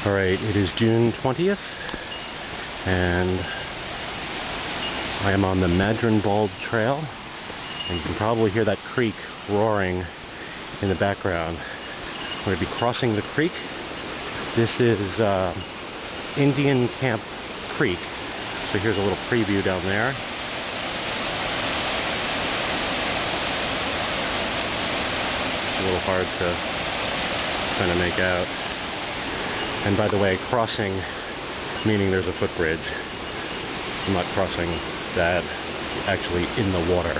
Alright, it is June 20th, and I am on the Madron Bald Trail, and you can probably hear that creek roaring in the background. I'm going to be crossing the creek. This is Indian Camp Creek, so here's a little preview down there. A little hard to kind of make out. And by the way, crossing, meaning there's a footbridge. I'm not crossing that actually in the water.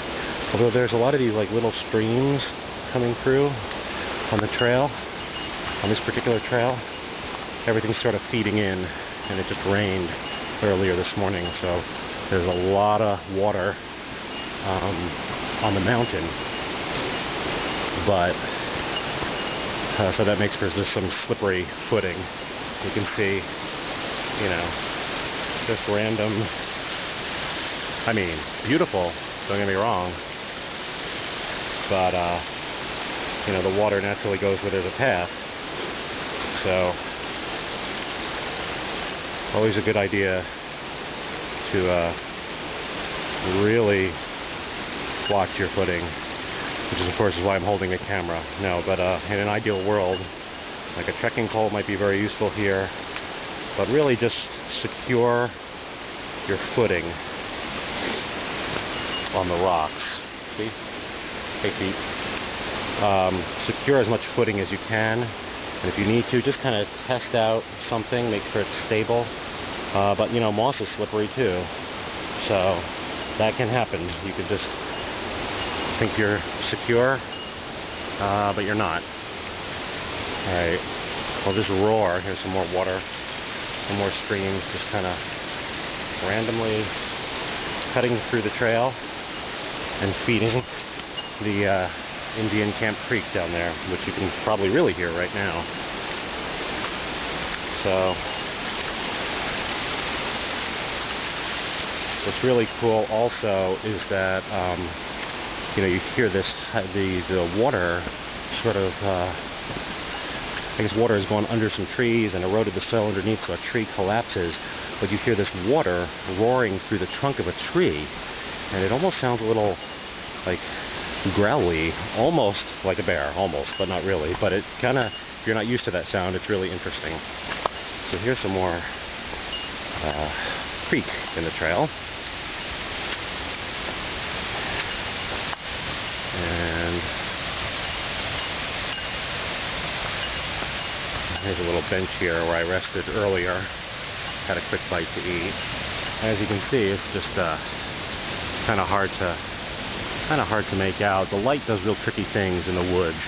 Although there's a lot of these like little streams coming through on the trail, on this particular trail. Everything's sort of feeding in, and it just rained earlier this morning, so there's a lot of water on the mountain. But so that makes for just some slippery footing. You can see, you know, just random, I mean, beautiful, don't get me wrong, but, you know, the water naturally goes where there's a path, so always a good idea to really watch your footing, which is, of course, is why I'm holding a camera. No, but in an ideal world, like a trekking pole might be very useful here, but really just secure your footing on the rocks. See? Hey feet. Secure as much footing as you can, and if you need to, just kind of test out something, make sure it's stable. But you know, moss is slippery too, so that can happen. You could just think you're secure, but you're not. Alright, I'll just roar. Here's some more water, some more streams just kind of randomly cutting through the trail and feeding the Indian Camp Creek down there, which you can probably really hear right now. So what's really cool also is that you know, you hear this, the water sort of, I guess water has gone under some trees and eroded the soil underneath, so a tree collapses, but you hear this water roaring through the trunk of a tree, and it almost sounds a little like growly, almost like a bear, almost, but not really, but it kind of, if you're not used to that sound, it's really interesting. So here's some more creek in the trail. And here's a little bench here where I rested earlier. Had a quick bite to eat. As you can see, it's just kind of hard to make out. The light does real tricky things in the woods.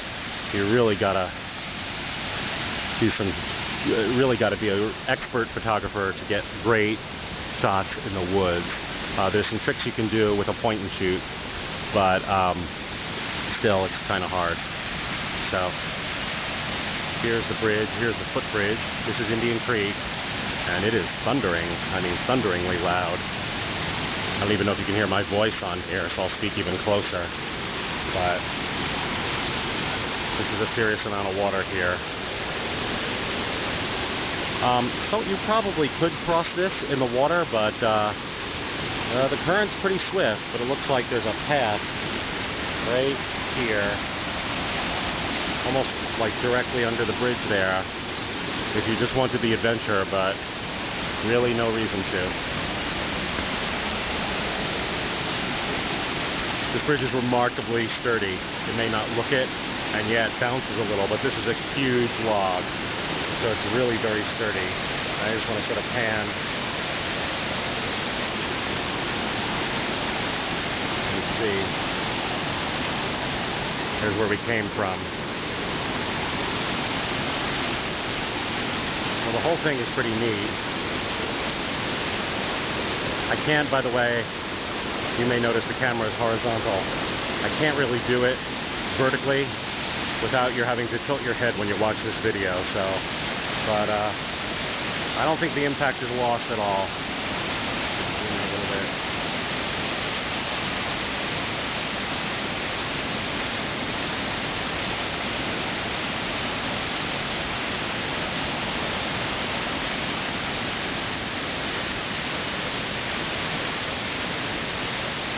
You really gotta do some. Really gotta be an expert photographer to get great shots in the woods. There's some tricks you can do with a point and shoot, but still, it's kind of hard. So here's the bridge, here's the footbridge. This is Indian Creek, and it is thundering. I mean, thunderingly loud. I don't even know if you can hear my voice on here, so I'll speak even closer. But this is a serious amount of water here. So you probably could cross this in the water, but the current's pretty swift, but it looks like there's a path right here, almost like directly under the bridge there, if you just wanted the adventure, but really no reason to. This bridge is remarkably sturdy. It may not look it, and yeah, it bounces a little, but this is a huge log, so it's really very sturdy. I just want to sort of pan and see. Here's where we came from. Well, the whole thing is pretty neat. I can't, by the way, you may notice the camera is horizontal. I can't really do it vertically without you having to tilt your head when you watch this video, so, but I don't think the impact is lost at all. A little bit.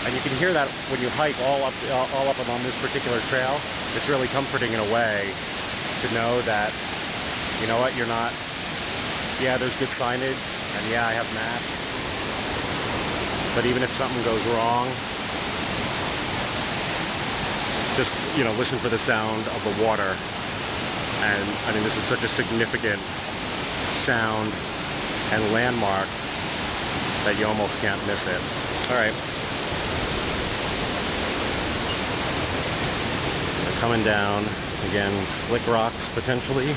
And you can hear that when you hike all up and on this particular trail. It's really comforting in a way to know that, you know what, you're not, yeah, there's good signage, and yeah, I have maps, but even if something goes wrong, just, you know, listen for the sound of the water. And I mean, this is such a significant sound and landmark that you almost can't miss it. All right. We're coming down. Again, slick rocks potentially.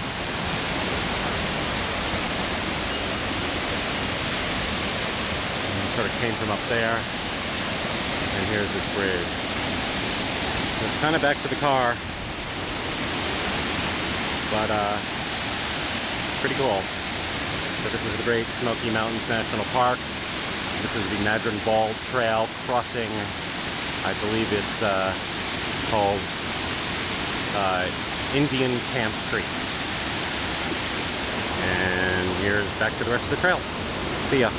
And sort of came from up there. And here's this bridge. So it's kind of back to the car. But pretty cool. So this is the Great Smoky Mountains National Park. This is the Madron Bald Trail crossing, I believe it's called Indian Camp Creek. And here's back to the rest of the trail. See ya.